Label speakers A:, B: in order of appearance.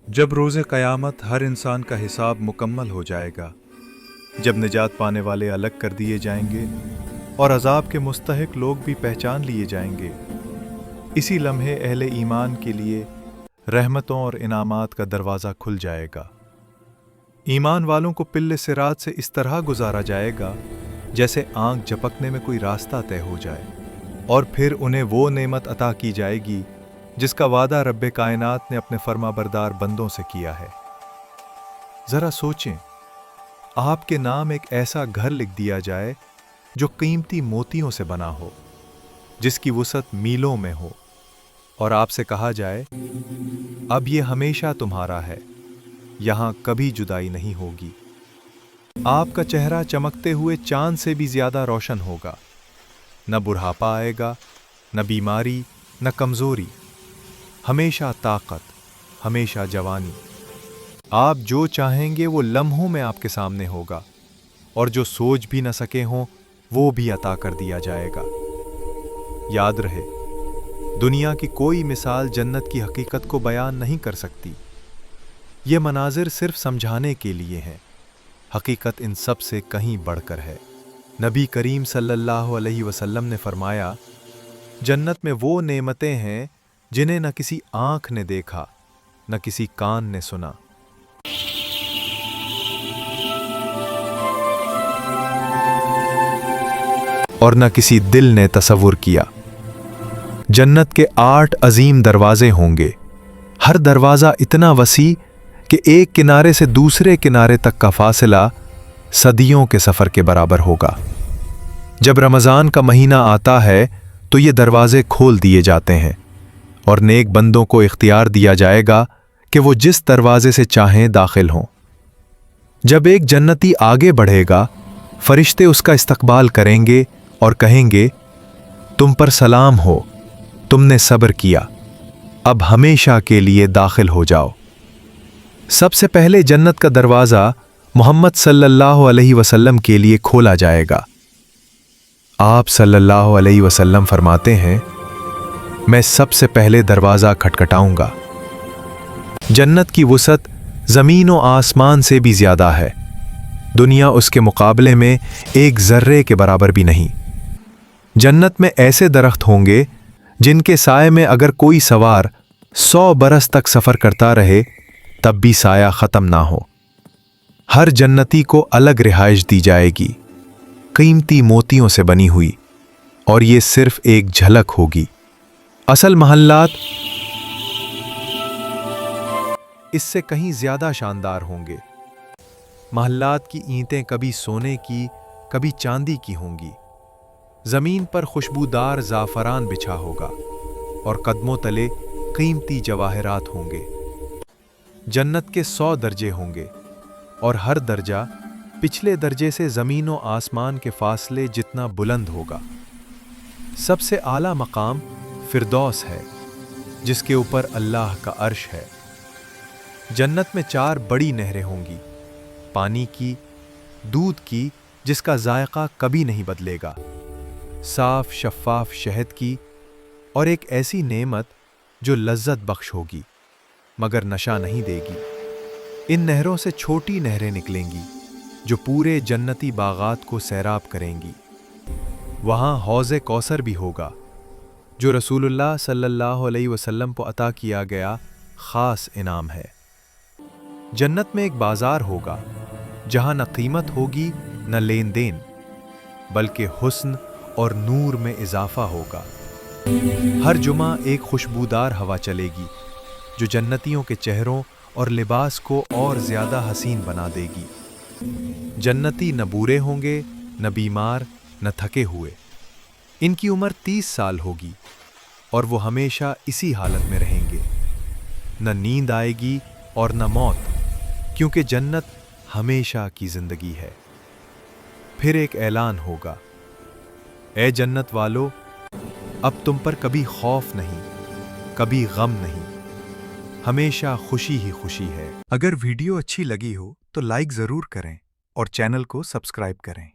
A: जब रोज़े क़यामत हर इंसान का हिसाब मुकम्मल हो जाएगा, जब निजात पाने वाले अलग कर दिए जाएंगे और अज़ाब के मुस्तहिक लोग भी पहचान लिए जाएंगे, इसी लम्हे अहले ईमान के लिए रहमतों और इनामात का दरवाज़ा खुल जाएगा। ईमान वालों को पिल्ले सिरात से इस तरह गुजारा जाएगा जैसे आँख झपकने में कोई रास्ता तय हो जाए, और फिर उन्हें वो नेमत अता की जाएगी जिसका वादा रब्बे कायनात ने अपने फर्माबरदार बंदों से किया है। ज़रा सोचें, आपके नाम एक ऐसा घर लिख दिया जाए जो कीमती मोतियों से बना हो, जिसकी वुसअत मीलों में हो, और आपसे कहा जाए अब ये हमेशा तुम्हारा है, यहाँ कभी जुदाई नहीं होगी। आपका चेहरा चमकते हुए चांद से भी ज्यादा रोशन होगा। न बुढ़ापा आएगा, न बीमारी, न कमजोरी, हमेशा ताकत, हमेशा जवानी। आप जो चाहेंगे वो लम्हों में आपके सामने होगा, और जो सोच भी न सके हों वो भी अता कर दिया जाएगा। याद रहे, दुनिया की कोई मिसाल जन्नत की हकीकत को बयान नहीं कर सकती। ये मनाजिर सिर्फ समझाने के लिए हैं, हकीकत इन सब से कहीं बढ़कर है। नबी करीम सल्लल्लाहु अलैहि वसल्लम ने फरमाया, जन्नत में वो नेमतें हैं जिन्हें न किसी आँख ने देखा, न किसी कान ने सुना। और न किसी दिल ने तसव्वुर किया। जन्नत के 8 अजीम दरवाजे होंगे। हर दरवाज़ा इतना वसी कि एक किनारे से दूसरे किनारे तक का फासला सदियों के सफ़र के बराबर होगा। जब रमज़ान का महीना आता है तो ये दरवाजे खोल दिए जाते हैं, और नेक बंदों को इख्तियार दिया जाएगा कि वो जिस दरवाजे से चाहें दाखिल हों। जब एक जन्नती आगे बढ़ेगा, फरिश्ते उसका इस्तकबाल करेंगे और कहेंगे, तुम पर सलाम हो, तुमने सब्र किया, अब हमेशा के लिए दाखिल हो जाओ। सबसे पहले जन्नत का दरवाज़ा मोहम्मद सल्लल्लाहु अलैहि वसल्लम के लिए खोला जाएगा। आप सल्लल्लाहु अलैहि वसल्लम फरमाते हैं, मैं सबसे पहले दरवाज़ा खटखटाऊंगा। जन्नत की वुसअत ज़मीन और आसमान से भी ज़्यादा है। दुनिया उसके मुकाबले में एक ज़र्रे के बराबर भी नहीं। जन्नत में ऐसे दरख्त होंगे जिनके साए में अगर कोई सवार 100 बरस तक सफ़र करता रहे तब भी साया ख़त्म ना हो। हर जन्नती को अलग रिहाइश दी जाएगी, कीमती मोतियों से बनी हुई, और ये सिर्फ एक झलक होगी। असल महल्लात इससे कहीं ज्यादा शानदार होंगे। महल्लात की ईंटें कभी सोने की, कभी चांदी की होंगी। जमीन पर खुशबूदार ज़ाफ़रान बिछा होगा, और कदमों तले कीमती जवाहरात होंगे। जन्नत के 100 दर्जे होंगे, और हर दर्जा पिछले दर्जे से ज़मीन और आसमान के फासले जितना बुलंद होगा। सबसे आला मकाम फिरदौस है, जिसके ऊपर अल्लाह का अर्श है। जन्नत में 4 बड़ी नहरें होंगी, पानी की, दूध की जिसका जायका कभी नहीं बदलेगा, साफ शफ़ाफ शहद की, और एक ऐसी नेमत जो लज्जत बख्श होगी मगर नशा नहीं देगी। इन नहरों से छोटी नहरें निकलेंगी जो पूरे जन्नती बागात को सैराब करेंगी। वहाँ हौज़े कौसर भी होगा, जो रसूलुल्लाह सल्लल्लाहु अलैहि वसल्लम को अता किया गया ख़ास इनाम है। जन्नत में एक बाज़ार होगा जहाँ न कीमत होगी न लेन देन, बल्कि हुस्न और नूर में इजाफा होगा। हर जुमा एक खुशबूदार हवा चलेगी जो जन्नतियों के चेहरों और लिबास को और ज़्यादा हसीन बना देगी। जन्नती न बूढ़े होंगे, न बीमार, न थके हुए। इनकी उम्र 30 साल होगी, और वो हमेशा इसी हालत में रहेंगे। न नींद आएगी और न मौत, क्योंकि जन्नत हमेशा की जिंदगी है। फिर एक ऐलान होगा, ए जन्नत वालो, अब तुम पर कभी खौफ नहीं, कभी गम नहीं, हमेशा खुशी ही खुशी है। अगर वीडियो अच्छी लगी हो तो लाइक ज़रूर करें और चैनल को सब्सक्राइब करें।